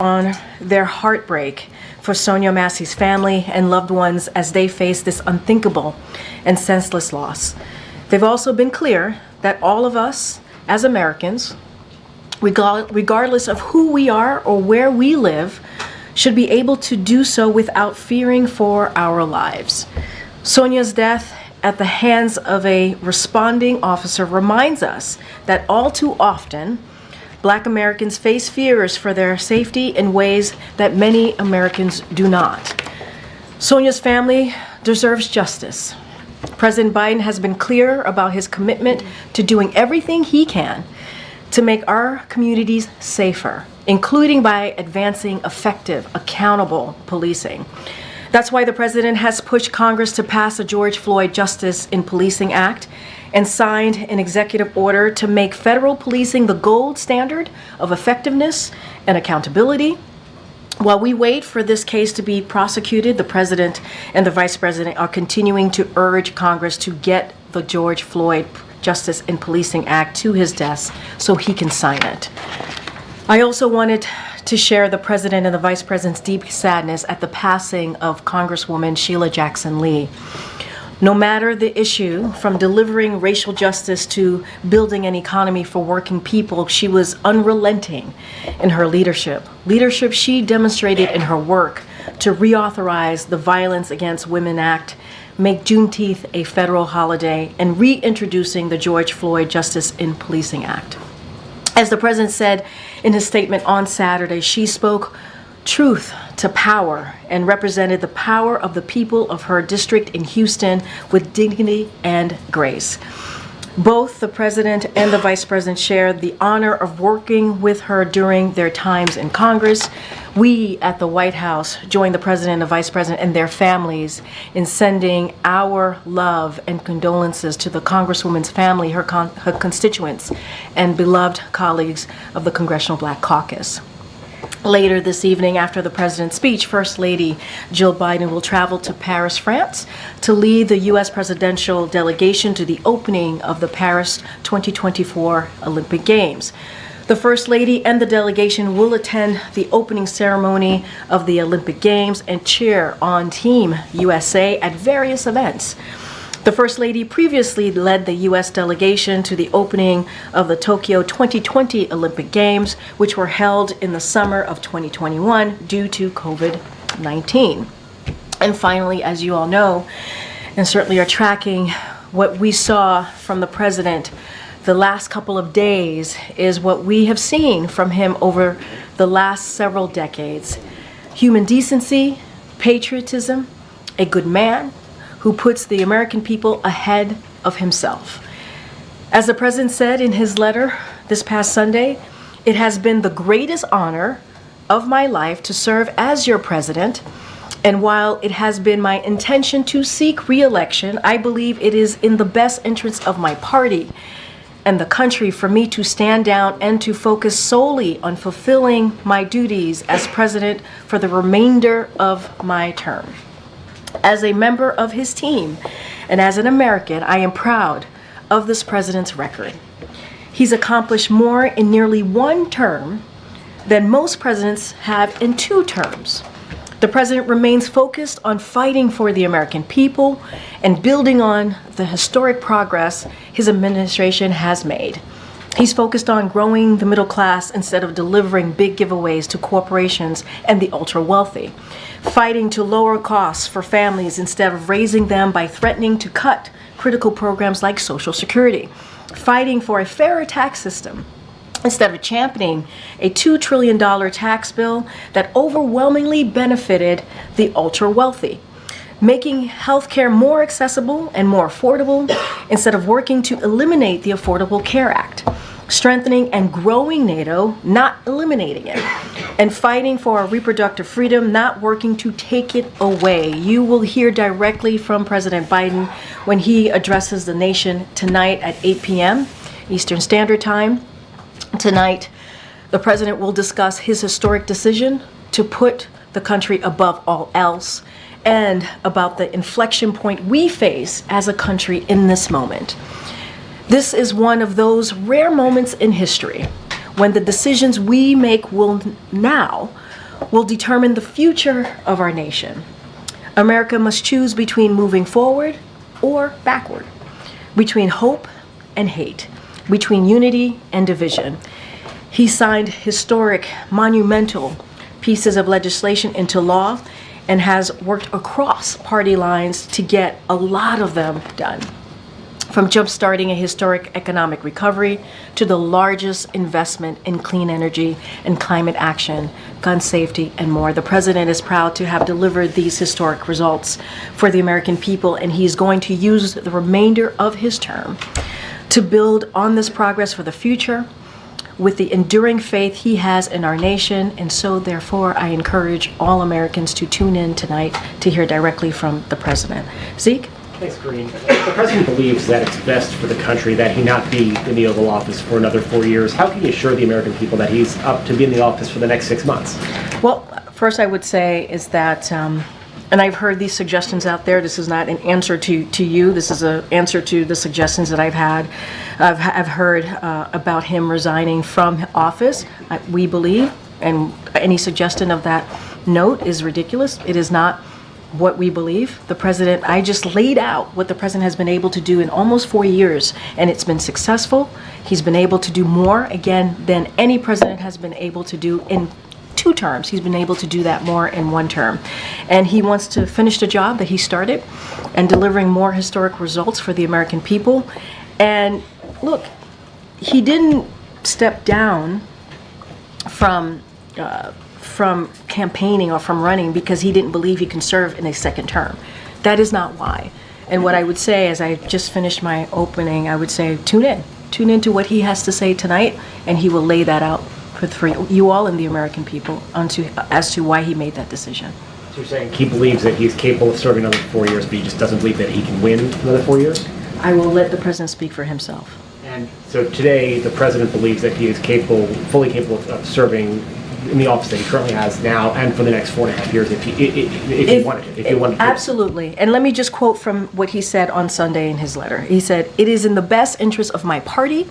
on their heartbreak for Sonia Massey's family and loved ones as they face this unthinkable and senseless loss. They've also been clear that all of us as Americans, regardless of who we are or where we live, should be able to do so without fearing for our lives. Sonia's death at the hands of a responding officer reminds us that all too often, Black Americans face fears for their safety in ways that many Americans do not. Sonia's family deserves justice. President Biden has been clear about his commitment to doing everything he can to make our communities safer, including by advancing effective, accountable policing. That's why the president has pushed Congress to pass a George Floyd Justice in Policing Act and signed an executive order to make federal policing the gold standard of effectiveness and accountability. While we wait for this case to be prosecuted, the president and the vice president are continuing to urge Congress to get the George Floyd Justice in Policing Act to his desk so he can sign it. I also wanted to share the president and the vice president's deep sadness at the passing of Congresswoman Sheila Jackson Lee. No matter the issue, from delivering racial justice to building an economy for working people, she was unrelenting in her leadership. Leadership she demonstrated in her work to reauthorize the Violence Against Women Act, make Juneteenth a federal holiday, and reintroducing the George Floyd Justice in Policing Act. As the president said in his statement on Saturday, she spoke truth to power and represented the power of the people of her district in Houston with dignity and grace. Both the president and the vice president shared the honor of working with her during their times in Congress. We at the White House joined the president and the vice president and their families in sending our love and condolences to the Congresswoman's family, her constituents, and beloved colleagues of the Congressional Black Caucus. Later this evening, after the president's speech, First Lady Jill Biden will travel to Paris, France, to lead the U.S. presidential delegation to the opening of the Paris 2024 Olympic Games. The First Lady and the delegation will attend the opening ceremony of the Olympic Games and cheer on Team USA at various events. The First Lady previously led the U.S. delegation to the opening of the Tokyo 2020 Olympic Games, which were held in the summer of 2021 due to COVID-19. And finally, as you all know, and certainly are tracking, what we saw from the president the last couple of days is what we have seen from him over the last several decades. Human decency, patriotism, a good man who puts the American people ahead of himself. As the president said in his letter this past Sunday, it has been the greatest honor of my life to serve as your president. And while it has been my intention to seek re-election, I believe it is in the best interest of my party and the country for me to stand down and to focus solely on fulfilling my duties as president for the remainder of my term. As a member of his team and as an American, I am proud of this president's record. He's accomplished more in nearly one term than most presidents have in 2 terms. The president remains focused on fighting for the American people and building on the historic progress his administration has made. He's focused on growing the middle class instead of delivering big giveaways to corporations and the ultra-wealthy. Fighting to lower costs for families instead of raising them by threatening to cut critical programs like Social Security. Fighting for a fairer tax system instead of championing a $2 trillion tax bill that overwhelmingly benefited the ultra-wealthy. Making healthcare more accessible and more affordable instead of working to eliminate the Affordable Care Act. Strengthening and growing NATO, not eliminating it. And fighting for our reproductive freedom, not working to take it away. You will hear directly from President Biden when he addresses the nation tonight at 8 p.m. Eastern Standard Time. Tonight, the president will discuss his historic decision to put the country above all else and about the inflection point we face as a country in this moment. This is one of those rare moments in history when the decisions we make will now will determine the future of our nation. America must choose between moving forward or backward, between hope and hate, between unity and division. He signed historic, monumental pieces of legislation into law and has worked across party lines to get a lot of them done. From jumpstarting a historic economic recovery to the largest investment in clean energy and climate action, gun safety, and more. The president is proud to have delivered these historic results for the American people, and he's going to use the remainder of his term to build on this progress for the future with the enduring faith he has in our nation. And so, therefore, I encourage all Americans to tune in tonight to hear directly from the president. Zeke? Thanks, Karine. The president believes that it's best for the country that he not be in the Oval Office for another 4 years. How can you assure the American people that he's up to be in the office for the next 6 months? Well, first I would say is that, and I've heard these suggestions out there. This is not an answer to you. This is an answer to the suggestions that I've had. I've heard about him resigning from office. We believe, and any suggestion of that note is ridiculous. It is not what we believe. The president, I just laid out what the president has been able to do in almost 4 years, and it's been successful. He's been able to do more, again, than any president has been able to do in 2 terms. He's been able to do that more in 1 term. And he wants to finish the job that he started and delivering more historic results for the American people. And look, he didn't step down from campaigning or from running because he didn't believe he can serve in a 2nd term. That is not why. And what I would say, as I just finished my opening, I would say tune in. Tune into what he has to say tonight, and he will lay that out for you all and the American people as to why he made that decision. So you're saying he believes that he's capable of serving another 4 years, but he just doesn't believe that he can win another 4 years? I will let the president speak for himself. And so today, the president believes that he is fully capable of serving in the office that he currently has now and for the next 4.5 years if he wanted to. Absolutely. And let me just quote from what he said on Sunday in his letter. He said, "It is in the best interest of my party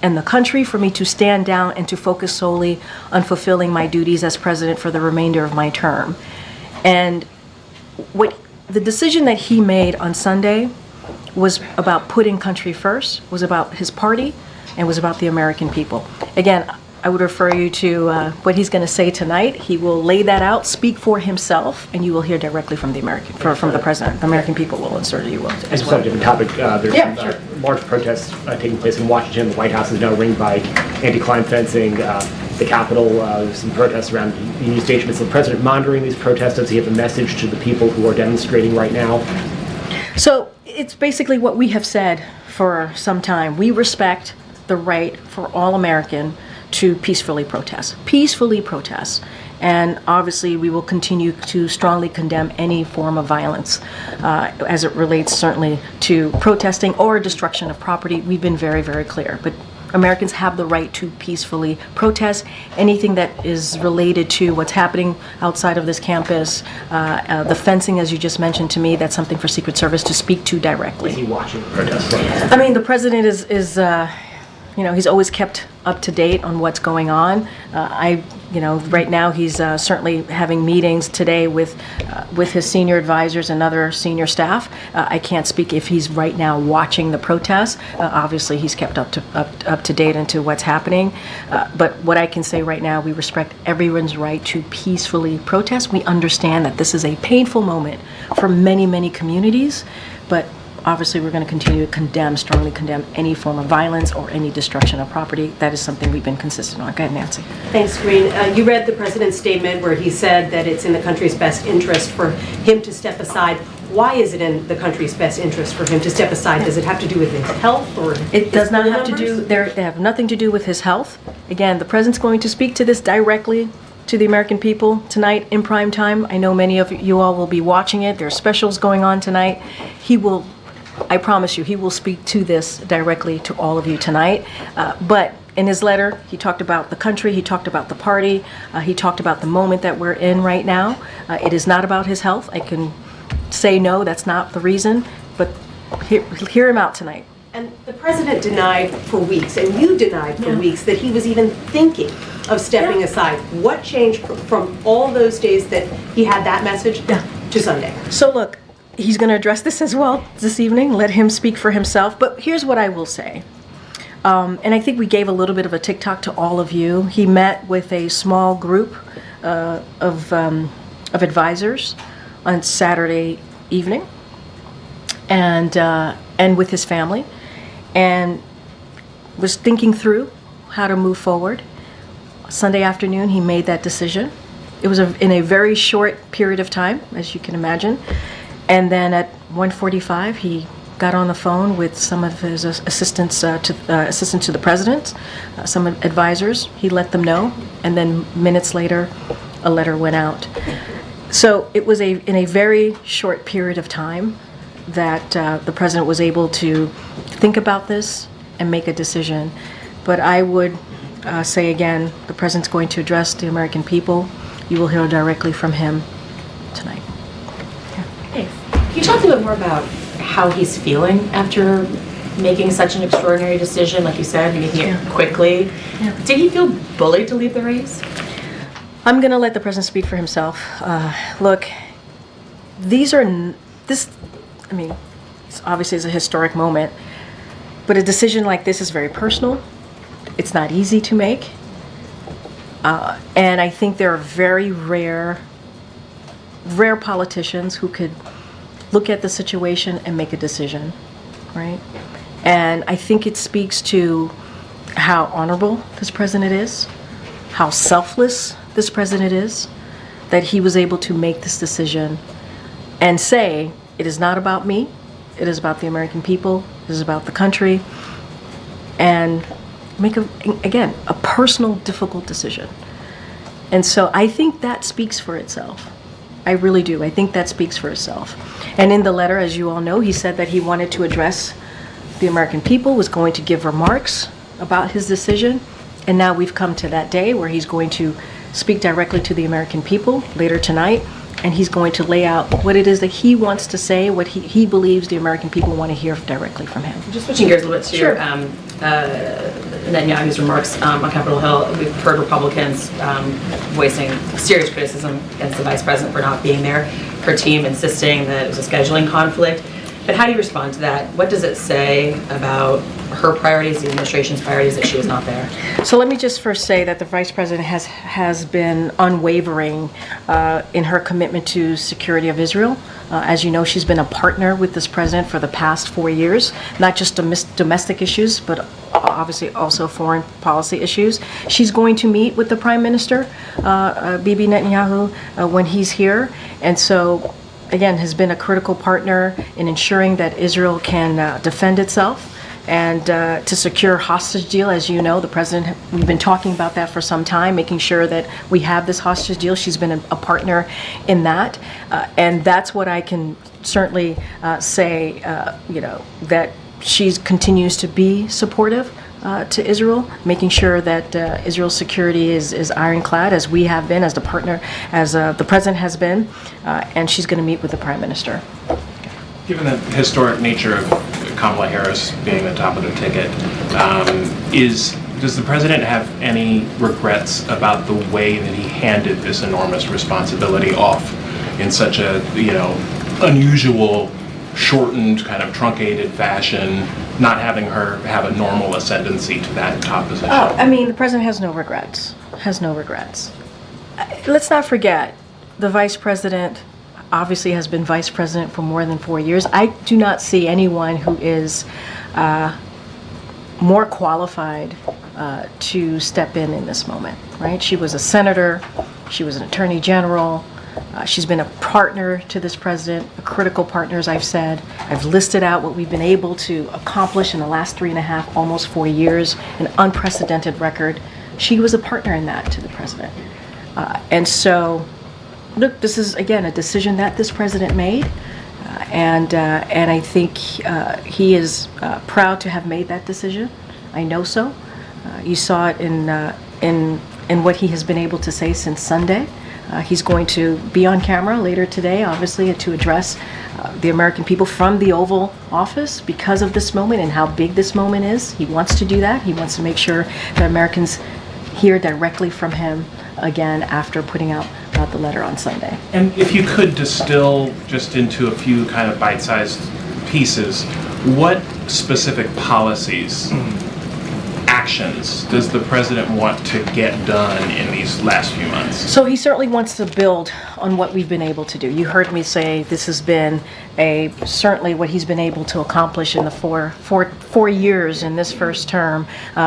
and the country for me to stand down and to focus solely on fulfilling my duties as president for the remainder of my term." And what the decision that he made on Sunday was about putting country first, was about his party, and was about the American people. Again, I would refer you to what he's going to say tonight. He will lay that out, speak for himself, and you will hear directly from the president. The American people will insert you as just well. on a different topic, there's some large protests taking place in Washington. The White House is now ringed by anti-climb fencing. The Capitol, there's some protests around Union Station. Is the president monitoring these protests? Does he have a message to the people who are demonstrating right now? So it's basically what we have said for some time. We respect the right for all Americans to peacefully protest. And obviously we will continue to strongly condemn any form of violence as it relates certainly to protesting or destruction of property. We've been very, very clear. But Americans have the right to peacefully protest. Anything that is related to what's happening outside of this campus, the fencing, as you just mentioned to me, that's something for Secret Service to speak to directly. Is he watching the protests? I mean, the president is he's always kept up to date on what's going on. Right now he's certainly having meetings today with his senior advisors and other senior staff. I can't speak if he's right now watching the protests. Obviously, he's kept up to date into what's happening. But what I can say right now, we respect everyone's right to peacefully protest. We understand that this is a painful moment for many, many communities, but obviously, we're going to continue to strongly condemn any form of violence or any destruction of property. That is something we've been consistent on. Go ahead, Nancy. Thanks, Karine. You read the president's statement where he said that it's in the country's best interest for him to step aside. Why is it in the country's best interest for him to step aside? Does it have to do with his health or it does not have to do, they have nothing to do with his health. Again, the president's going to speak to this directly to the American people tonight in prime time. I know many of you all will be watching it. There are specials going on tonight. I promise you, he will speak to this directly to all of you tonight. But in his letter, he talked about the country, he talked about the party, he talked about the moment that we're in right now. It is not about his health. I can say no, that's not the reason, but hear him out tonight. And the president denied for weeks, and you denied for weeks, that he was even thinking of stepping aside. What changed from all those days that he had that message to Sunday? So look, he's going to address this as well this evening. Let him speak for himself. But here's what I will say. And I think we gave a little bit of a TikTok to all of you. He met with a small group of advisors on Saturday evening, and with his family, and was thinking through how to move forward. Sunday afternoon, he made that decision. It was in a very short period of time, as you can imagine. And then at 1:45, he got on the phone with some of his assistants to the president, some advisors. He let them know, and then minutes later, a letter went out. So it was in a very short period of time that the president was able to think about this and make a decision. But I would say again, the president's going to address the American people. You will hear directly from him tonight. Hey, can you talk a little bit more about how he's feeling after making such an extraordinary decision, like you said, making it quickly? Did he feel bullied to leave the race? I'm going to let the president speak for himself. Look, it's obviously a historic moment, but a decision like this is very personal. It's not easy to make. And I think there are very rare politicians who could look at the situation and make a decision, right? And I think it speaks to how honorable this president is, how selfless this president is, that he was able to make this decision and say, it is not about me, it is about the American people, it is about the country, and make, a personal, difficult decision. And so I think that speaks for itself. I really do. I think that speaks for itself. And in the letter, as you all know, he said that he wanted to address the American people, was going to give remarks about his decision. And now we've come to that day where he's going to speak directly to the American people later tonight. And he's going to lay out what it is that he wants to say, what he believes the American people want to hear directly from him. Just switching gears a little bit to Netanyahu's remarks on Capitol Hill. We've heard Republicans voicing serious criticism against the vice president for not being there, her team insisting that it was a scheduling conflict. But how do you respond to that? What does it say about her priorities, the administration's priorities, that she was not there? So let me just first say that the Vice President has been unwavering in her commitment to security of Israel. As you know, she's been a partner with this president for the past 4 years, not just domestic issues, but obviously also foreign policy issues. She's going to meet with the Prime Minister, Bibi Netanyahu, when he's here. And so, again, has been a critical partner in ensuring that Israel can defend itself and to secure hostage deal. As you know, the president, we've been talking about that for some time, making sure that we have this hostage deal. She's been a partner in that. And that's what I can certainly say, that she continues to be supportive to Israel, making sure that Israel's security is ironclad, as we have been, as the partner, as the president has been, and she's going to meet with the Prime Minister. Given the historic nature of Kamala Harris being the top of the ticket, does the president have any regrets about the way that he handed this enormous responsibility off in such a, unusual, shortened, kind of truncated fashion, not having her have a normal ascendancy to that top position? Oh, I mean, the president has no regrets. Let's not forget, the vice president obviously has been vice president for more than 4 years. I do not see anyone who is more qualified to step in this moment, right? She was a senator, she was an attorney general, she's been a partner to this president, a critical partner, as I've said. I've listed out what we've been able to accomplish in the last 3.5, almost 4 years, an unprecedented record. She was a partner in that to the president. And so, look, this is, again, a decision that this president made, and I think he is proud to have made that decision. I know so. You saw it in what he has been able to say since Sunday, He's going to be on camera later today, obviously, to address the American people from the Oval Office because of this moment and how big this moment is. He wants to do that. He wants to make sure that Americans hear directly from him again after putting out the letter on Sunday. And if you could distill just into a few kind of bite-sized pieces, what specific policies, actions does the president want to get done in these last few months? So he certainly wants to build on what we've been able to do. You heard me say this has been certainly what he's been able to accomplish in the four years in this first term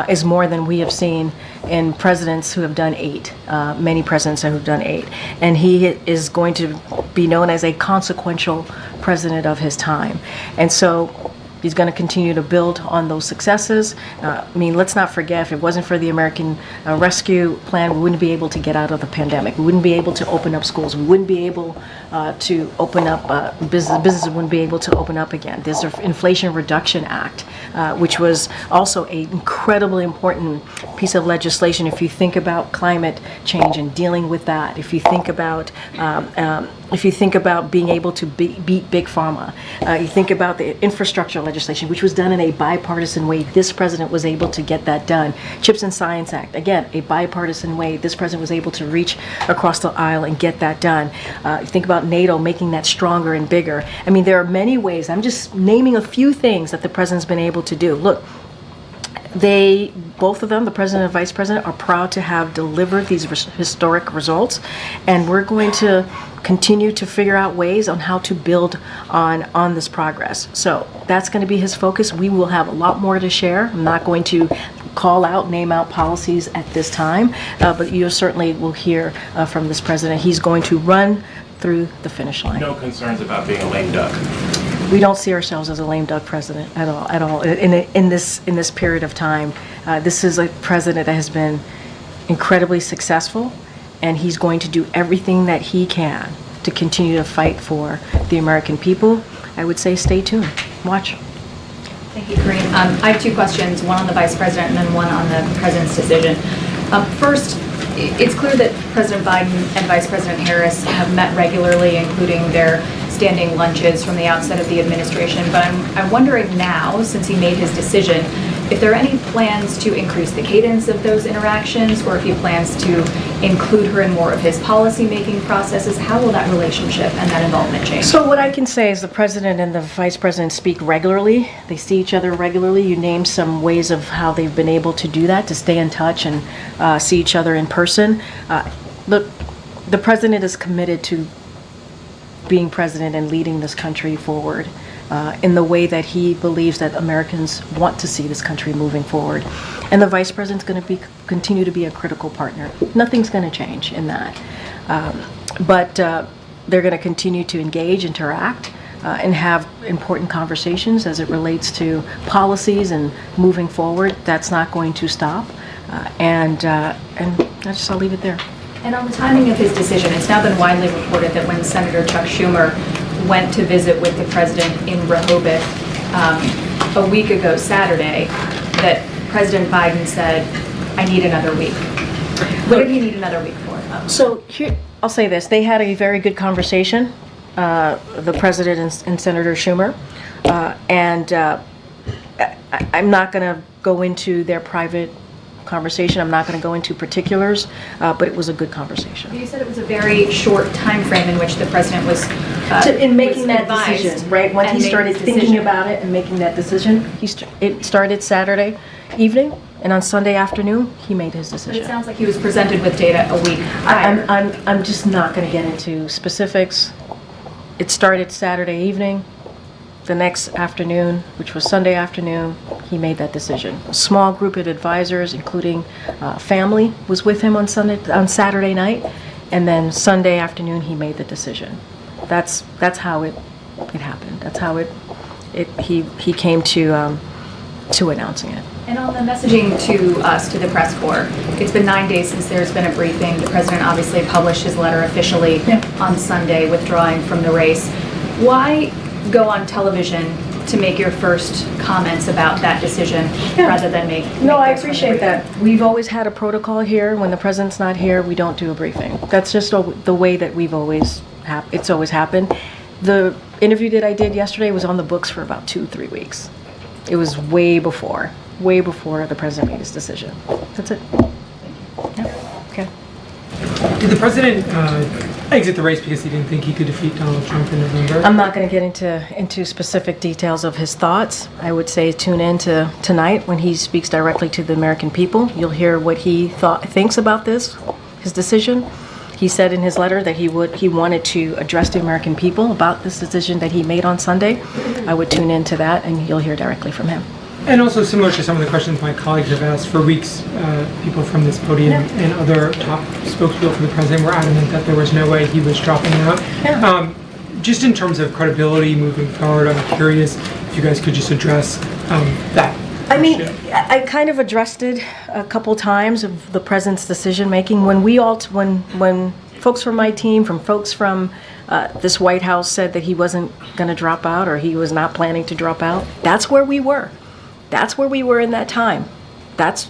is more than we have seen in presidents who have done 8, many presidents who have done 8. And he is going to be known as a consequential president of his time. And so he's going to continue to build on those successes. I mean, let's not forget, if it wasn't for the American Rescue Plan, we wouldn't be able to get out of the pandemic. We wouldn't be able to open up schools. We wouldn't be able to open up businesses wouldn't be able to open up again. There's the Inflation Reduction Act, which was also an incredibly important piece of legislation. If you think about climate change and dealing with that, if you think about being able to beat Big Pharma, you think about the infrastructure legislation, which was done in a bipartisan way. This president was able to get that done. CHIPS and Science Act, again, a bipartisan way. This president was able to reach across the aisle and get that done. You think about NATO, making that stronger and bigger. I mean, there are many ways. I'm just naming a few things that the president's been able to do. Look, both of them, the president and vice president, are proud to have delivered these historic results, and we're going to continue to figure out ways on how to build on this progress. So that's going to be his focus. We will have a lot more to share. I'm not going to name out policies at this time, but you certainly will hear from this president. He's going to run through the finish line. No concerns about being a lame duck? We don't see ourselves as a lame duck president at all. In this period of time, this is a president that has been incredibly successful, and he's going to do everything that he can to continue to fight for the American people. I would say stay tuned. Watch. Thank you, Karine. I have 2 questions, one on the vice president and then one on the president's decision. First, it's clear that President Biden and Vice President Harris have met regularly, including their standing lunches from the outset of the administration. But I'm wondering now, since he made his decision, if there are any plans to increase the cadence of those interactions, or if he plans to include her in more of his policy-making processes. How will that relationship and that involvement change? So what I can say is the president and the vice president speak regularly. They see each other regularly. You named some ways of how they've been able to do that, to stay in touch and see each other in person. Look, the president is committed to being president and leading this country forward in the way that he believes that Americans want to see this country moving forward. And the vice president's going to continue to be a critical partner. Nothing's going to change in that. But they're going to continue to engage, interact, and have important conversations as it relates to policies and moving forward. That's not going to stop. And I'll leave it there. And on the timing of his decision, it's now been widely reported that when Senator Chuck Schumer went to visit with the president in Rehoboth a week ago Saturday, that President Biden said, "I need another week." What did he need another week for? So here, I'll say this. They had a very good conversation, the president and Senator Schumer. I'm not going to go into their private conversation. I'm not going to go into particulars, but it was a good conversation. You said it was a very short time frame in which the president was in making that advised decision, right? When he started thinking about it and making that decision, it started Saturday evening, and on Sunday afternoon, he made his But decision. it sounds like he was presented with data a week prior. I'm just not going to get into specifics. It started Saturday evening. The next afternoon, which was Sunday afternoon, he made that decision. A small group of advisors, including family, was with him on Saturday night, and then Sunday afternoon he made the decision. That's how it happened. That's how he came to announcing it. And on the messaging to us, to the press corps, it's been 9 days since there's been a briefing. The president obviously published his letter officially on Sunday, withdrawing from the race. Why go on television to make your first comments about that decision rather than make. No, I those from the appreciate that. We've always had a protocol here. When the president's not here, we don't do a briefing. That's just the way that we've always, it's always happened. The interview that I did yesterday was on the books for about 2-3 weeks. It was way before the president made his decision. That's it. Yeah. Okay. Did the president exit the race because he didn't think he could defeat Donald Trump in November? I'm not going to get into specific details of his thoughts. I would say tune in to tonight when he speaks directly to the American people. You'll hear what he thinks about this, his decision. He said in his letter that he wanted to address the American people about this decision that he made on Sunday. I would tune into that, and you'll hear directly from him. And also similar to some of the questions my colleagues have asked for weeks, people from this podium and other top spokespeople for the president were adamant that there was no way he was dropping out. Yeah. Just in terms of credibility moving forward, I'm curious if you guys could just address that. I mean, I kind of addressed it a couple times of the president's decision making. When folks from my team, from folks from this White House said that he wasn't going to drop out or he was not planning to drop out, that's where we were. That's where we were in that time. That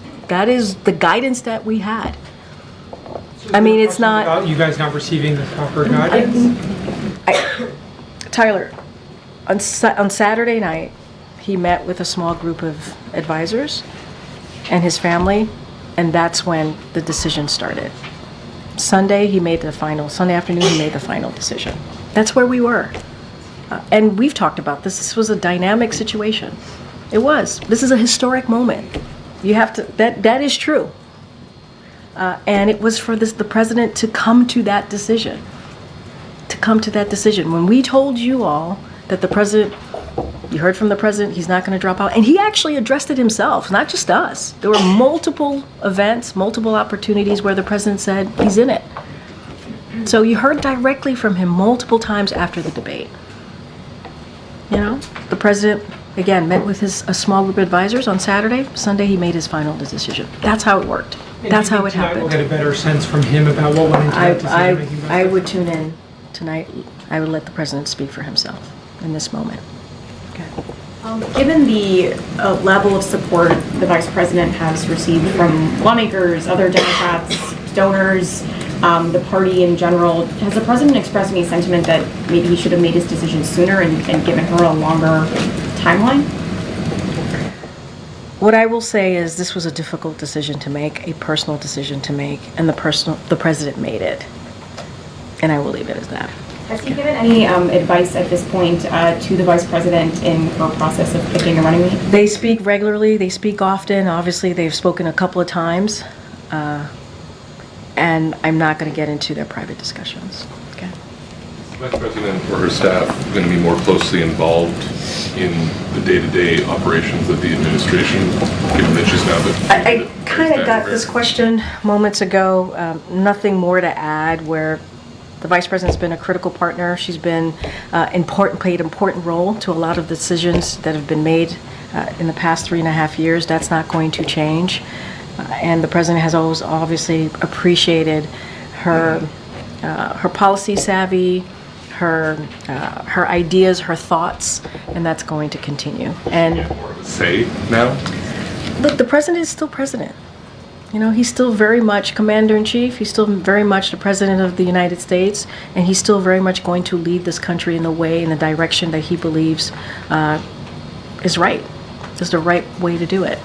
is the guidance that we had. I mean, it's not about you guys not receiving the proper guidance. Tyler, on Saturday night, he met with a small group of advisors and his family, and that's when the decision started. Sunday afternoon, he made the final decision. That's where we were. And we've talked about this. This was a dynamic situation. It was. This is a historic moment. You have to, that is true. And it was for the president to come to that decision. When we told you all that the president, you heard from the president, he's not going to drop out. And he actually addressed it himself, not just us. There were multiple events, multiple opportunities where the president said he's in it. So you heard directly from him multiple times after the debate. You know, the president, again, met with a small group of advisors on Saturday. Sunday, he made his final decision. That's how it worked. That's how it happened. We'll get a better sense from him about what went into that decision-making process. I would tune in tonight. I would let the president speak for himself in this moment. Okay. Given the level of support the vice president has received from lawmakers, other Democrats, donors, the party in general, has the president expressed any sentiment that maybe he should have made his decision sooner and given her a longer timeline? What I will say is this was a difficult decision to make, a personal decision to make, and the president made it. And I will leave it as that. Has he given any advice at this point to the vice president in her process of picking a running mate? They speak regularly. They speak often. Obviously, they've spoken a couple of times. And I'm not going to get into their private discussions. Okay. Vice President or her staff going to be more closely involved in the day-to-day operations of the administration, given that she's now the... I kind of got this question moments ago. Nothing more to add where the Vice President's been a critical partner. She's been played an important role to a lot of decisions that have been made in the past 3.5 years. That's not going to change. And the President has always obviously appreciated her policy savvy, her ideas, her thoughts, and that's going to continue. And More of a say now? look, the President is still President. You know, he's still very much Commander-in-Chief. He's still very much the President of the United States, and he's still very much going to lead this country in the direction that he believes is right, is the right way to do it.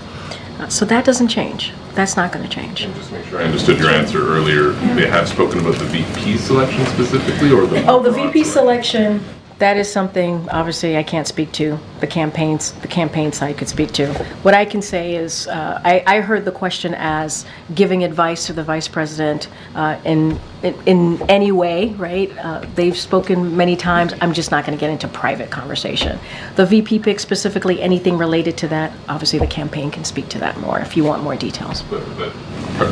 So that doesn't change. That's not going to change. And just make sure I understood your answer earlier. They have spoken about the VP selection specifically, or the... Oh, the VP selection, that is something, obviously, I can't speak to. The campaign side could speak to. What I can say is, I heard the question as giving advice to the Vice President in any way, right? They've spoken many times. I'm just not going to get into private conversation. The VP pick specifically, anything related to that, obviously the campaign can speak to that more if you want more details. But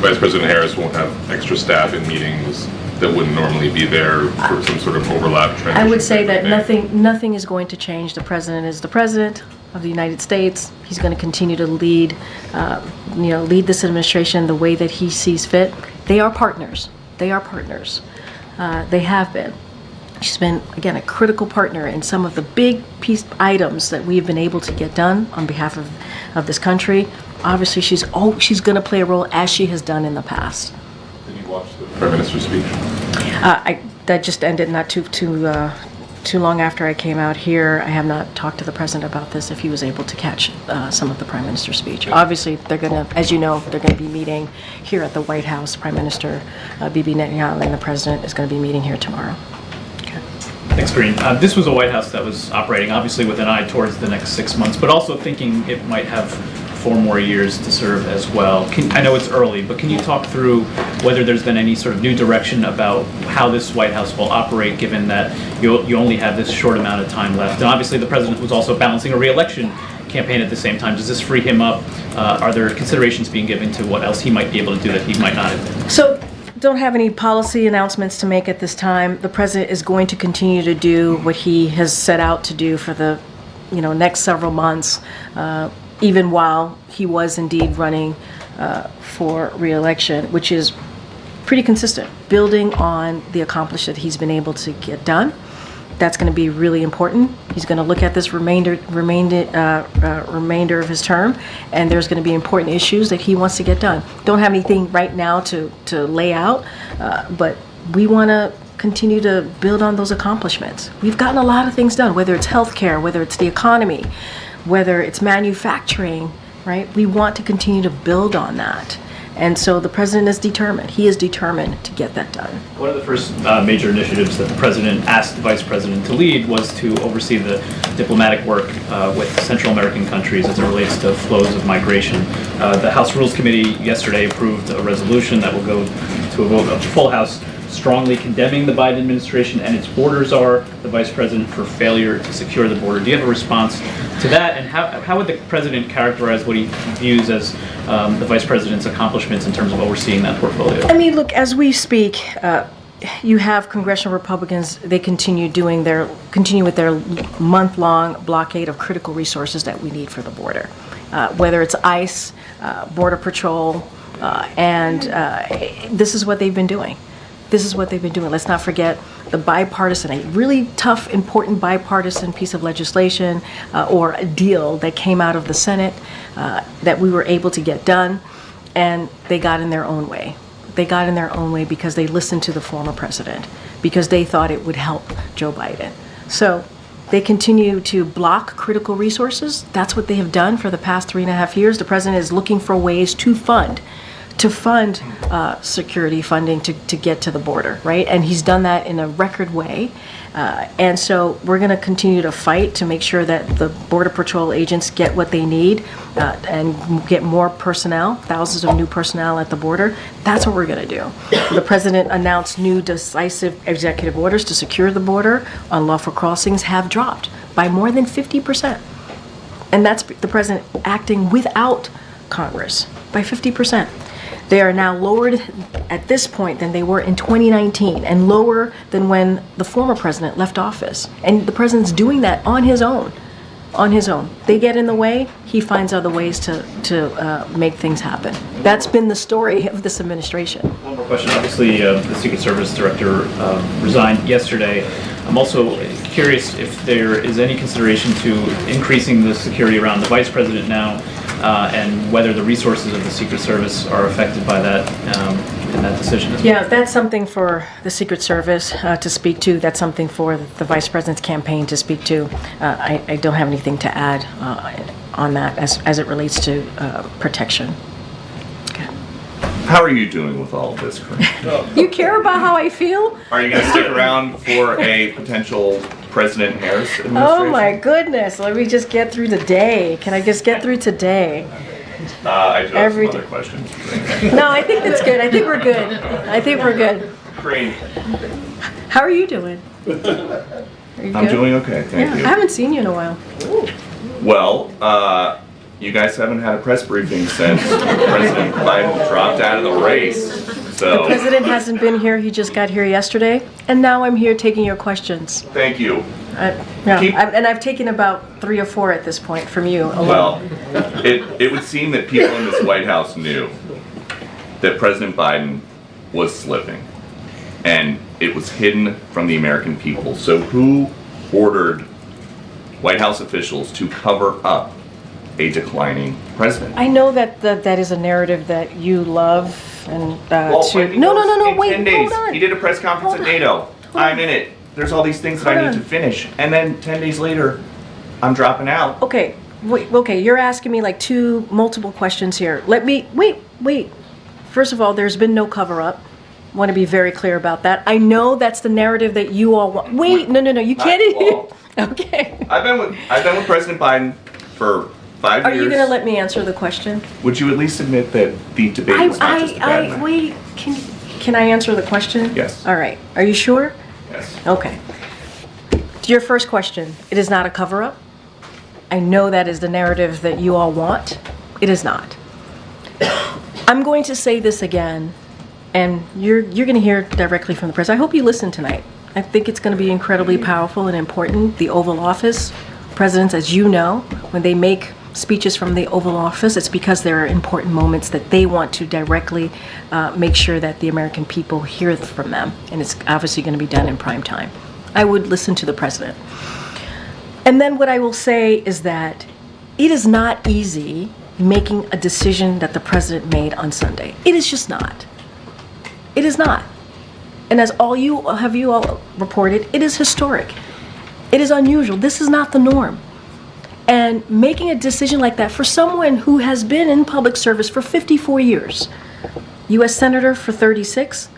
Vice President Harris won't have extra staff in meetings that wouldn't normally be there for some sort of overlap transition. I would say that nothing is going to change. The President is the President of the United States. He's going to continue to lead this administration the way that he sees fit. They are partners. They are partners. They have been. She's been, again, a critical partner in some of the big piece items that we've been able to get done on behalf of this country. Obviously, she's going to play a role as she has done in the past. Did you watch the Prime Minister's speech? That just ended not too long after I came out here. I have not talked to the president about this, if he was able to catch some of the Prime Minister's speech. Obviously, they're going to, as you know, they're going to be meeting here at the White House. Prime Minister Bibi Netanyahu and the president is going to be meeting here tomorrow. Thanks, Karine. This was a White House that was operating obviously with an eye towards the next 6 months, but also thinking it might have 4 more years to serve as well. I know it's early, but can you talk through whether there's been any sort of new direction about how this White House will operate, given that you only have this short amount of time left? And obviously the president was also balancing a re-election campaign at the same time. Does this free him up? Are there considerations being given to what else he might be able to do that he might not have done? So, don't have any policy announcements to make at this time. The president is going to continue to do what he has set out to do for the next several months, even while he was indeed running for re-election, which is pretty consistent, building on the accomplishment that he's been able to get done. That's going to be really important. He's going to look at this remainder of his term, and there's going to be important issues that he wants to get done. Don't have anything right now to lay out, but we want to continue to build on those accomplishments. We've gotten a lot of things done, whether it's healthcare, whether it's the economy, whether it's manufacturing, right? We want to continue to build on that. And so the president is determined. He is determined to get that done. One of the first major initiatives that the president asked the vice president to lead was to oversee the diplomatic work with Central American countries as it relates to flows of migration. The House Rules Committee yesterday approved a resolution that will go to a vote of the full House, strongly condemning the Biden administration and its border czar, the vice president, for failure to secure the border. Do you have a response to that? And how would the president characterize what he views as the vice president's accomplishments in terms of overseeing that portfolio? I mean, look, as we speak, you have congressional Republicans. They continue with their month-long blockade of critical resources that we need for the border, whether it's ICE, Border Patrol, and this is what they've been doing. This is what they've been doing. Let's not forget the bipartisan, a really tough, important bipartisan piece of legislation or a deal that came out of the Senate that we were able to get done, and they got in their own way. They got in their own way because they listened to the former president, because they thought it would help Joe Biden. So they continue to block critical resources. That's what they have done for the past 3.5 years. The president is looking for ways to fund security funding to get to the border, right? And he's done that in a record way. And so we're going to continue to fight to make sure that the Border Patrol agents get what they need and get more personnel, thousands of new personnel at the border. That's what we're going to do. The president announced new decisive executive orders to secure the border on lawful crossings have dropped by more than 50%. And that's the president acting without Congress by 50%. They are now lowered at this point than they were in 2019 and lower than when the former president left office. And the president's doing that on his own. On his own. They get in the way, he finds other ways to make things happen. That's been the story of this administration. One more question. Obviously, the Secret Service director resigned yesterday. I'm also curious if there is any consideration to increasing the security around the vice president now, and whether the resources of the Secret Service are affected by that in that decision as well. Yeah, that's something for the Secret Service to speak to. That's something for the Vice President's campaign to speak to. I don't have anything to add on that as it relates to protection. Okay. How are you doing with all of this, Karine? You care about how I feel? Are you going to stick around for a potential President Harris administration? Oh my goodness, let me just get through the day. Can I just get through today? I do have some other questions. No, I think that's good. I think we're good. I think we're good. Karine. How are you doing? Are you I'm good? doing okay, thank you. I haven't seen you in a while. Well, you guys haven't had a press briefing since President Biden dropped out of the race. So The president hasn't been here. He just got here yesterday. And now I'm here taking your questions. thank you. And I've taken about 3 or 4 at this point from you alone. Well, it would seem that people in this White House knew that President Biden was slipping. And it was hidden from the American people. So who ordered White House officials to cover up a declining president? I know that is a narrative that you love and Wait, no, wait, 10 days. hold on. He did a press conference Hold at on. NATO. I'm in it. There's all these things that I Hold need on. to finish. And then 10 days later, I'm dropping out. Okay, wait, okay, you're asking me like multiple questions here. Wait. First of all, there's been no cover-up. Want to be very clear about that. I know that's the narrative that you all want. Wait, no, you can't. Well, Okay. I've been with President Biden for 5 Are years. you going to let me answer the question? Would you at least admit that the debate was not just a bad night? wait, can I answer the question? Yes. All right, are you sure? Yes. Okay. To your first question, it is not a cover-up. I know that is the narrative that you all want. It is not. I'm going to say this again, and you're going to hear directly from the president. I hope you listen tonight. I think it's going to be incredibly powerful and important. The Oval Office, presidents, as you know, when they make speeches from the Oval Office, it's because there are important moments that they want to directly make sure that the American people hear from them. And it's obviously going to be done in prime time. I would listen to the president. And then what I will say is that it is not easy making a decision that the president made on Sunday. It is just not. It is not. And as you all reported, it is historic. It is unusual. This is not the norm. And making a decision like that for someone who has been in public service for 54 years, U.S. Senator for 36,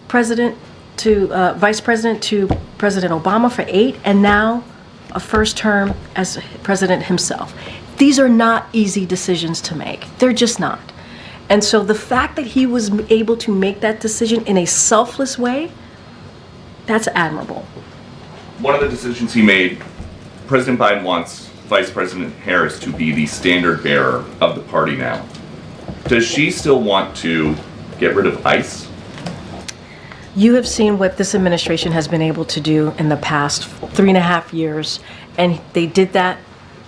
President to Vice President to President Obama for 8, and now a first term as president himself. These are not easy decisions to make. They're just not. And so the fact that he was able to make that decision in a selfless way, that's admirable. One of the decisions he made, President Biden wants Vice President Harris to be the standard bearer of the party now. Does she still want to get rid of ICE? You have seen what this administration has been able to do in the past 3.5 years, and they did that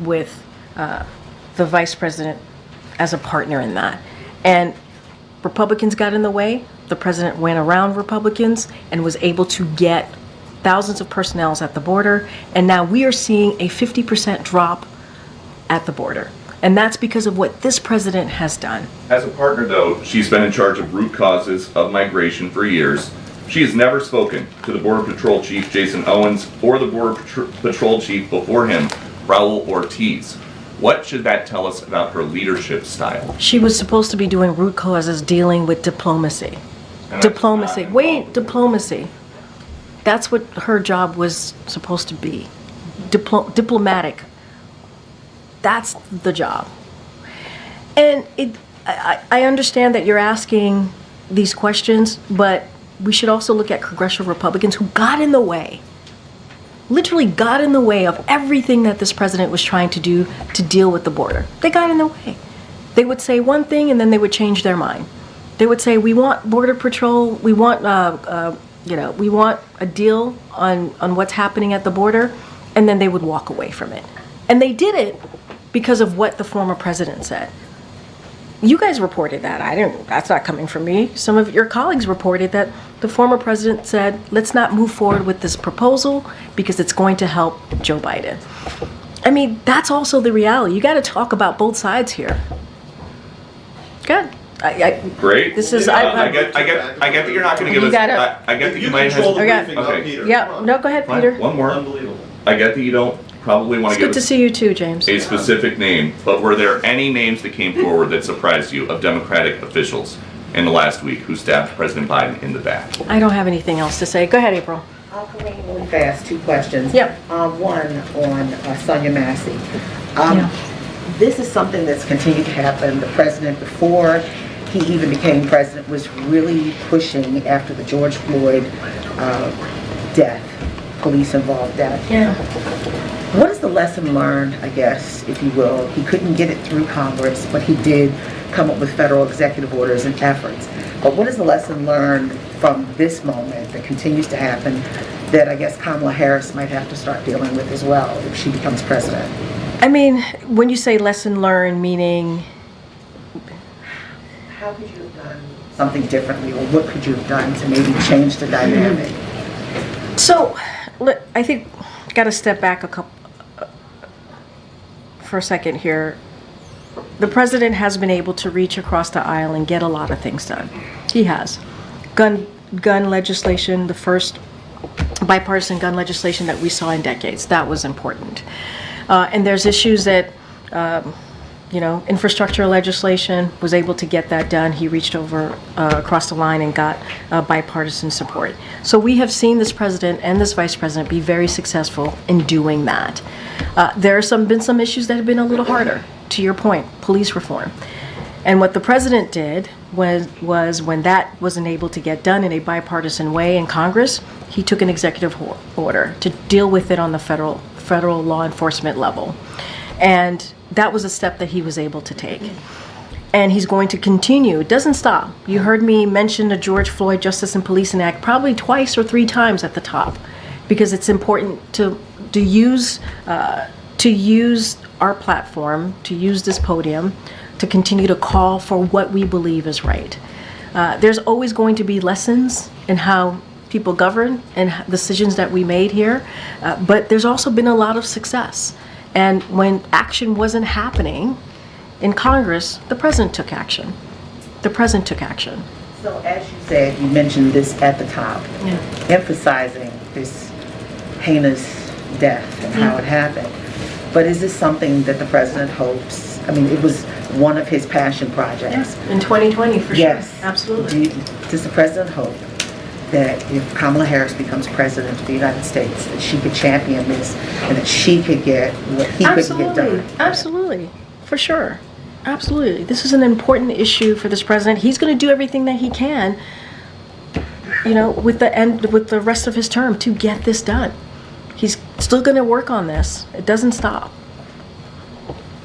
with the vice president as a partner in that. And Republicans got in the way. The president went around Republicans and was able to get thousands of personnel at the border, and now we are seeing a 50% drop at the border. And that's because of what this president has done. As a partner, though, she's been in charge of root causes of migration for years. She has never spoken to the Border Patrol Chief, Jason Owens, or the Border Patrol Chief before him, Raul Ortiz. What should that tell us about her leadership style? She was supposed to be doing root causes, dealing with diplomacy. Diplomacy. Wait, diplomacy. That's what her job was supposed to be. Diplomatic. That's the job. And I understand that you're asking these questions, but we should also look at congressional Republicans who got in the way, literally got in the way of everything that this president was trying to do to deal with the border. They got in the way. They would say one thing and then they would change their mind. They would say, we want Border Patrol, we want we want a deal on what's happening at the border, and then they would walk away from it. And they did it because of what the former president said. You guys reported that. That's not coming from me. Some of your colleagues reported that the former president said, let's not move forward with this proposal because it's going to help Joe Biden. I mean, that's also the reality. You got to talk about both sides here. Good. Great. This is I get that you're not going to give You us. gotta- I get that you You might control the have. briefing, not Peter. Yeah. No, go ahead, Fine, Peter. one more. Unbelievable. I get that you don't probably want It's to give good to us see you too, James. a specific name, but were there any names that came forward that surprised you of Democratic officials in the last week who stabbed President Biden in the back? I don't have anything else to say. Go ahead, April. Karine, really fast, 2 questions. Yep. One on Sonia Massey. Yeah. This is something that's continued to happen. The president, before he even became president, was really pushing after the George Floyd death, police-involved death. Yeah. What is the lesson learned, I guess, if you will? He couldn't get it through Congress, but he did come up with federal executive orders and efforts. But what is the lesson learned from this moment that continues to happen that I guess Kamala Harris might have to start dealing with as well if she becomes president? I mean, when you say lesson learned, meaning? How could you have done something differently, or what could you have done to maybe change the dynamic? So, I think got to step back for a second here. The president has been able to reach across the aisle and get a lot of things done. He has. Gun legislation, the first bipartisan gun legislation that we saw in decades. That was important. And there's issues that, infrastructure legislation, was able to get that done. He reached over across the line and got bipartisan support. So we have seen this president and this vice president be very successful in doing that. There have been some issues that have been a little harder. To your point, police reform. And what the president did was when that wasn't able to get done in a bipartisan way in Congress, he took an executive order to deal with it on the federal law enforcement level. And that was a step that he was able to take. And he's going to continue. It doesn't stop. You heard me mention the George Floyd Justice and Policing Act probably twice or three times at the top, because it's important to use our platform, to use this podium, to continue to call for what we believe is right. There's always going to be lessons in how people govern and decisions that we made here, but there's also been a lot of success. And when action wasn't happening in Congress, the president took action. The president took action. So as you said, you mentioned this at the top, emphasizing this heinous death and how it happened. But is this something that the president hopes? I mean, it was one of his passion projects. In 2020, for yes. sure. Absolutely. Does the president hope that if Kamala Harris becomes president of the United States, that she could champion this and that she could get what he couldn't get done? Absolutely. For sure. Absolutely. This is an important issue for this president. He's going to do everything that he can, with the rest of his term to get this done. He's still going to work on this. It doesn't stop.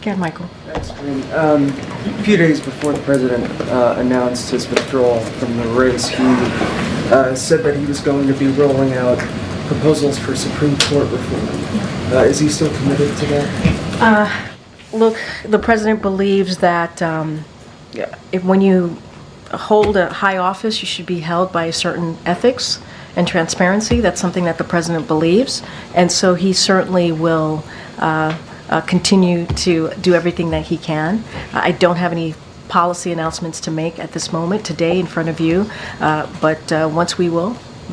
Go ahead, Michael. Thanks, Karine. A few days before the president announced his withdrawal from the race, he said that he was going to be rolling out proposals for Supreme Court reform. Is he still committed to that? Look, the president believes that when you hold a high office, you should be held by a certain ethics and transparency. That's something that the president believes, and so he certainly will continue to do everything that he can. I don't have any policy announcements to make at this moment today in front of you, but once we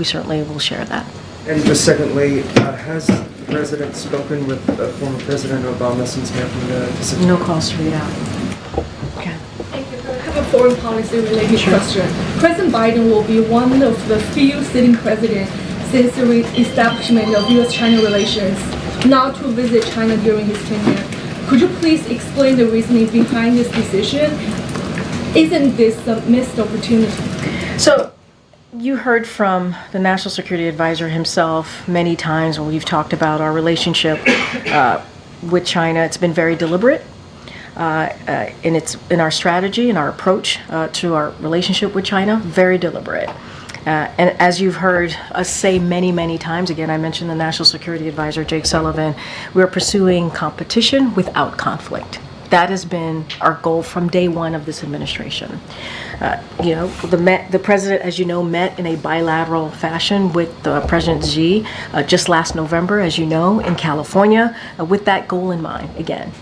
certainly will share that. And just secondly, has the president spoken with former President Obama since making the decision? No calls to read out. Okay. Thank you. I have a foreign policy related question. President Biden will be one of the few sitting presidents since the establishment of U.S.-China relations not to visit China during his tenure. Could you please explain the reasoning behind this decision? Isn't this a missed opportunity? So, you heard from the National Security Advisor himself many times when we've talked about our relationship with China. It's been very deliberate in our strategy and our approach to our relationship with China. Very deliberate. And as you've heard us say many, many times, again, I mentioned the National Security Advisor, Jake Sullivan, we're pursuing competition without conflict. That has been our goal from day one of this administration. The president, as you know, met in a bilateral fashion with President Xi just last November, as you know, in California, with that goal in mind. Again,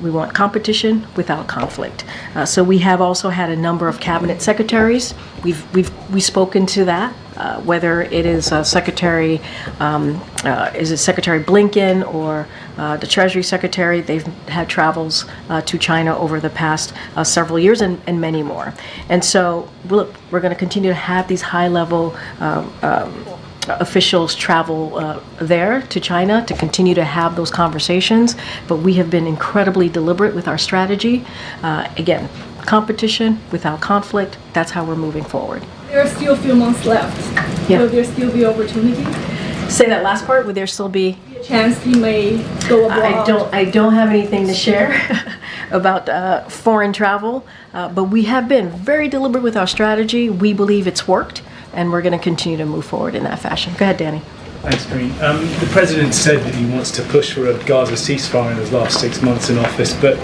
we want competition without conflict. So we have also had a number of cabinet secretaries. We've spoken to that, whether it is Secretary Blinken or the Treasury Secretary. They've had travels to China over the past several years and many more. And so, look, we're going to continue to have these high-level officials travel there to China to continue to have those conversations, but we have been incredibly deliberate with our strategy. Again, competition without conflict, that's how we're moving forward. There are still a few months left. Yeah. Will there still be opportunity? Say that last part, would there still be A chance he may go abroad? I don't have anything to share about foreign travel, but we have been very deliberate with our strategy. We believe it's worked, and we're going to continue to move forward in that fashion. Go ahead, Danny. Thanks, Karine. The president said that he wants to push for a Gaza ceasefire in his last 6 months in office, but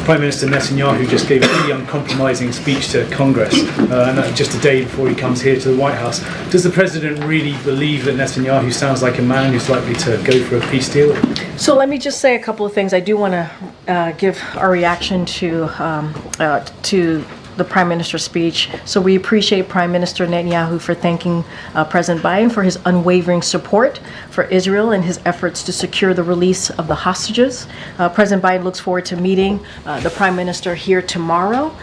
Prime Minister Netanyahu just gave a really uncompromising speech to Congress, and that just a day before he comes here to the White House. Does the president really believe that Netanyahu sounds like a man who's likely to go for a peace deal? So let me just say a couple of things. I do want to give our reaction to the Prime Minister's speech. So we appreciate Prime Minister Netanyahu for thanking President Biden for his unwavering support for Israel and his efforts to secure the release of the hostages. President Biden looks forward to meeting the Prime Minister here tomorrow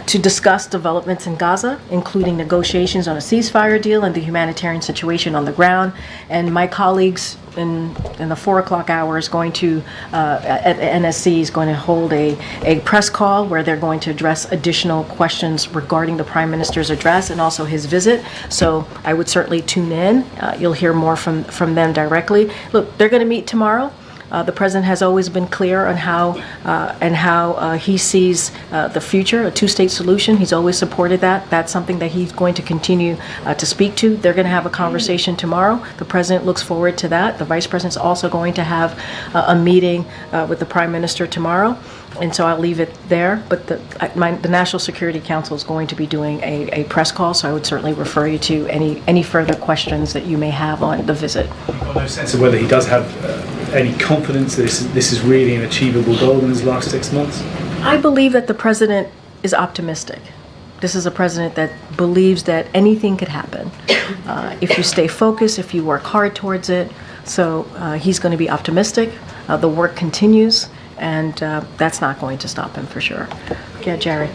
to discuss developments in Gaza, including negotiations on a ceasefire deal and the humanitarian situation on the ground. And my colleagues in the 4 o'clock hour is going to, at NSC, is going to hold a press call where they're going to address additional questions regarding the Prime Minister's address and also his visit. So I would certainly tune in. You'll hear more from them directly. Look, they're going to meet tomorrow. The president has always been clear on how he sees the future, a two-state solution. He's always supported that. That's something that he's going to continue to speak to. They're going to have a conversation tomorrow. The president looks forward to that. The vice president's also going to have a meeting with the prime minister tomorrow. And so I'll leave it there. But the National Security Council is going to be doing a press call, so I would certainly refer you to any further questions that you may have on the visit. I've got no sense of whether he does have any confidence that this is really an achievable goal in his last 6 months? I believe that the president is optimistic. This is a president that believes that anything could happen if you stay focused, if you work hard towards it. So he's going to be optimistic. The work continues, and that's not going to stop him for sure. Yeah, Jerry.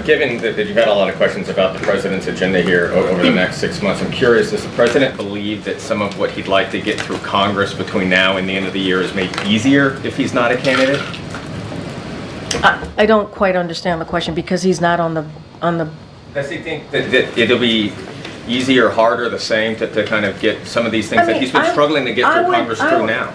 Given that you've had a lot of questions about the president's agenda here over the next 6 months, I'm curious, does the president believe that some of what he'd like to get through Congress between now and the end of the year is made easier if he's not a candidate? I don't quite understand the question because he's not on the. Does he think that it'll be easier, harder, the same to kind of get some of these things that he's been struggling to get through Congress through now?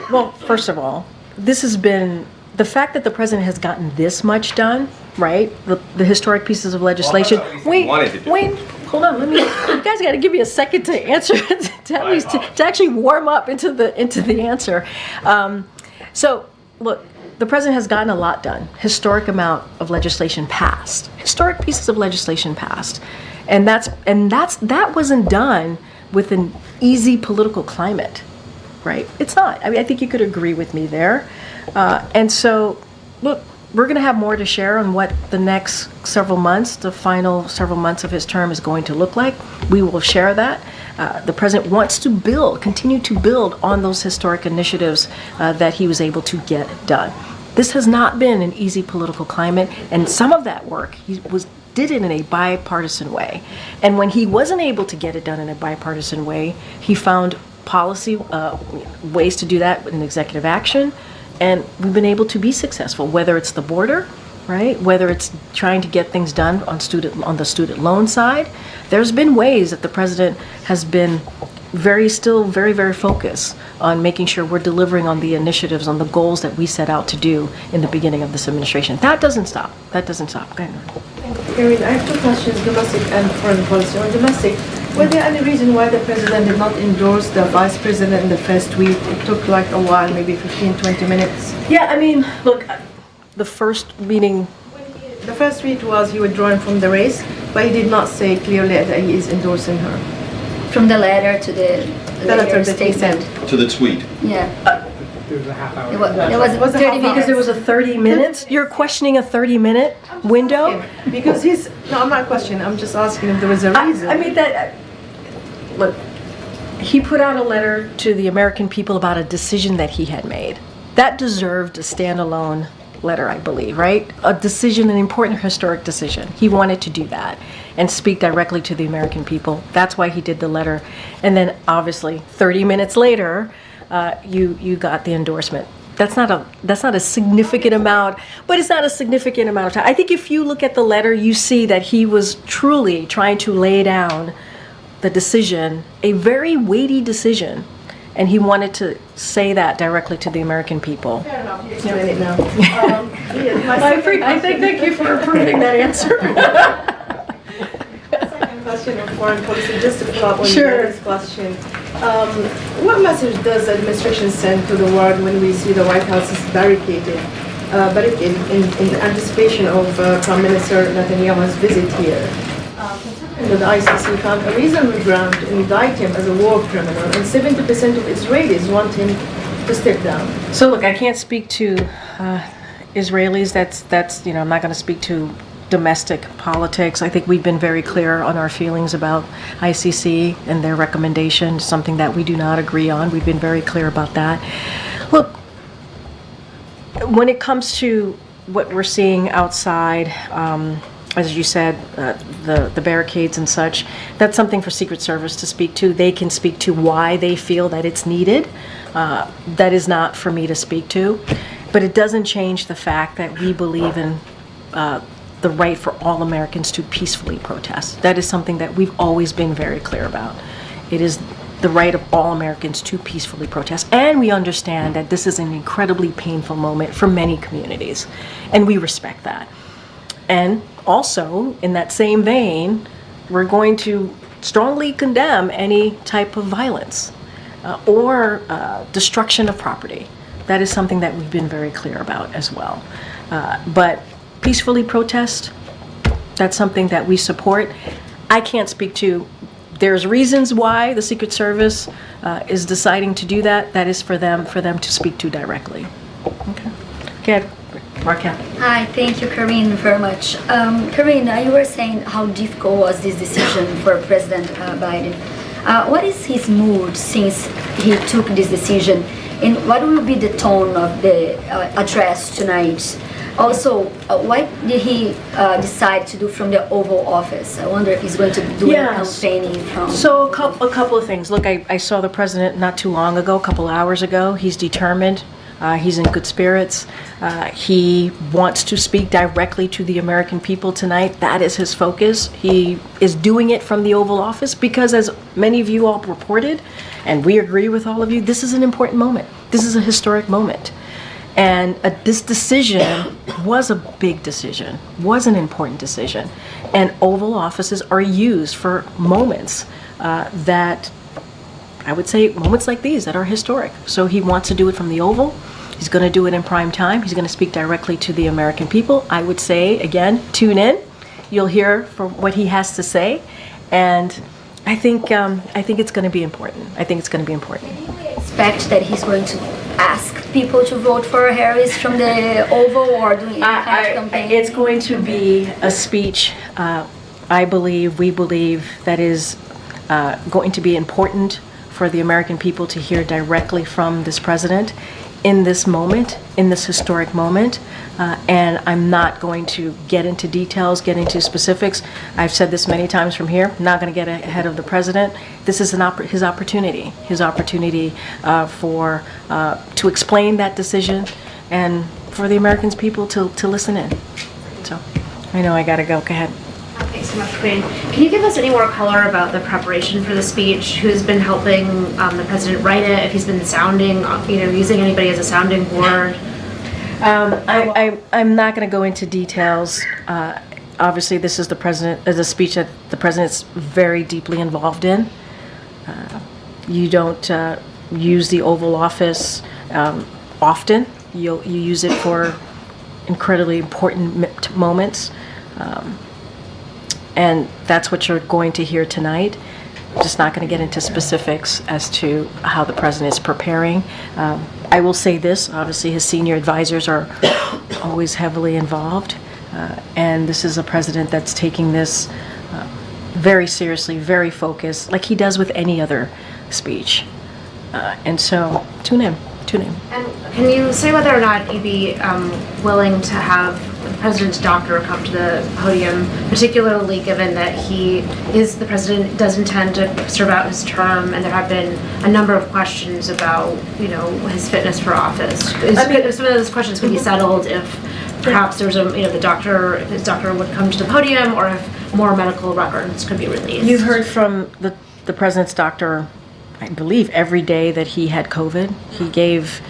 Well, first of all, this has been the fact that the president has gotten this much done, right? The historic pieces of legislation. Wait, hold on. You guys got to give me a second to answer to actually warm up into the answer. So, look, the president has gotten a lot done. Historic amount of legislation passed. Historic pieces of legislation passed, and that wasn't done with an easy political climate, right? It's not. I mean, I think you could agree with me there. And so, look, we're going to have more to share on what the next several months, the final several months of his term is going to look like. We will share that. The president wants to continue to build on those historic initiatives that he was able to get done. This has not been an easy political climate, and some of that work did it in a bipartisan way. And when he wasn't able to get it done in a bipartisan way, he found policy ways to do that in executive action. And we've been able to be successful, whether it's the border, right? Whether it's trying to get things done on the student loan side. There's been ways that the president has been very focused on making sure we're delivering on the initiatives, on the goals that we set out to do in the beginning of this administration. That doesn't stop. Go ahead. Karine, I have two questions, domestic and foreign policy. On domestic, was there any reason why the president did not endorse the vice president in the first week? It took like a while, maybe 15, 20 minutes. Yeah, I mean, look, the first meeting. The first tweet was he withdrawing from the race, but he did not say clearly that he is endorsing her. From the letter to the letter that he sent. To the tweet. Yeah. There was a half hour. It was 30 minutes. Because there was a 30 minutes? You're questioning a 30-minute window? Because no, I'm not questioning, I'm just asking if there was a reason. I mean, look, he put out a letter to the American people about a decision that he had made. That deserved a standalone letter, I believe, right? A decision, an important historic decision. He wanted to do that and speak directly to the American people. That's why he did the letter. And then obviously 30 minutes later, you got the endorsement. That's not a significant amount, but it's not a significant amount of time. I think if you look at the letter, you see that he was truly trying to lay down the decision, a very weighty decision, and he wanted to say that directly to the American people. Fair enough, you explain it now. Thank you for approving that answer. Second question on foreign policy, just to follow up on Sure. this question. What message does the administration send to the world when we see the White House is barricaded in anticipation of Prime Minister Netanyahu's visit here? Considering that the ICC found a reasonable ground to indict him as a war criminal, and 70% of Israelis want him to step down. So look, I can't speak to Israelis. That's I'm not going to speak to domestic politics. I think we've been very clear on our feelings about ICC and their recommendation, something that we do not agree on. We've been very clear about that. Look, when it comes to what we're seeing outside, as you said, the barricades and such, that's something for Secret Service to speak to. They can speak to why they feel that it's needed. That is not for me to speak to. But it doesn't change the fact that we believe in the right for all Americans to peacefully protest. That is something that we've always been very clear about. It is the right of all Americans to peacefully protest. And we understand that this is an incredibly painful moment for many communities, and we respect that. And also, in that same vein, we're going to strongly condemn any type of violence or destruction of property. That is something that we've been very clear about as well. But peacefully protest, that's something that we support. I can't speak to, there's reasons why the Secret Service is deciding to do that. That is for them to speak to directly. Okay. Okay, Raquel. Hi, thank you, Karine, very much. Karine, you were saying how difficult was this decision for President Biden. What is his mood since he took this decision? And what will be the tone of the address tonight? Also, what did he decide to do from the Oval Office? I wonder if he's going to do any campaigning from... So a couple of things. Look, I saw the president not too long ago, a couple hours ago. He's determined. He's in good spirits. He wants to speak directly to the American people tonight. That is his focus. He is doing it from the Oval Office because, as many of you all reported, and we agree with all of you, this is an important moment. This is a historic moment. And this decision was a big decision, was an important decision. And Oval Offices are used for moments that, I would say, moments like these that are historic. So he wants to do it from the Oval. He's going to do it in prime time. He's going to speak directly to the American people. I would say, again, tune in. You'll hear from what he has to say. And I think it's going to be important. I think it's going to be important. Can we expect that he's going to ask people to vote for Harris from the Oval or doing any kind of campaign? It's going to be a speech, we believe, that is going to be important for the American people to hear directly from this president in this moment, in this historic moment. And I'm not going to get into details, get into specifics. I've said this many times from here, I'm not going to get ahead of the president. This is his opportunity to explain that decision and for the Americans people to listen in. So I know I got to go. Go ahead. Thanks so much, Queen. Can you give us any more color about the preparation for the speech? Who's been helping the president write it? If he's been using anybody as a sounding board? I'm not going to go into details. Obviously, this is a speech that the president's very deeply involved in. You don't use the Oval Office often. You use it for incredibly important moments. And that's what you're going to hear tonight. I'm just not going to get into specifics as to how the president is preparing. I will say this, obviously his senior advisors are always heavily involved. And this is a president that's taking this very seriously, very focused, like he does with any other speech. And so, tune in. And can you say whether or not you'd be willing to have the president's doctor come to the podium, particularly given that the president does intend to serve out his term, and there have been a number of questions about, his fitness for office. Some of those questions could be settled if perhaps there's his doctor would come to the podium, or if more medical records could be released. You heard from the president's doctor, I believe, every day that he had COVID. He gave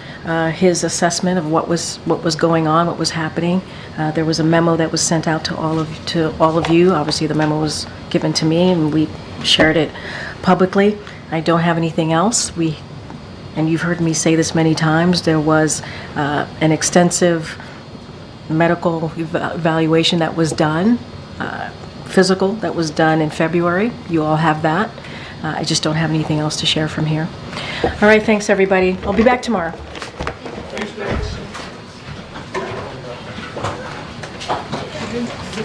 his assessment of what was going on, what was happening. There was a memo that was sent out to all of you. Obviously, the memo was given to me, and we shared it publicly. I don't have anything else. And you've heard me say this many times, there was an extensive medical evaluation that was done, physical that was done in February. You all have that. I just don't have anything else to share from here. All right, thanks everybody. I'll be back tomorrow. Thanks.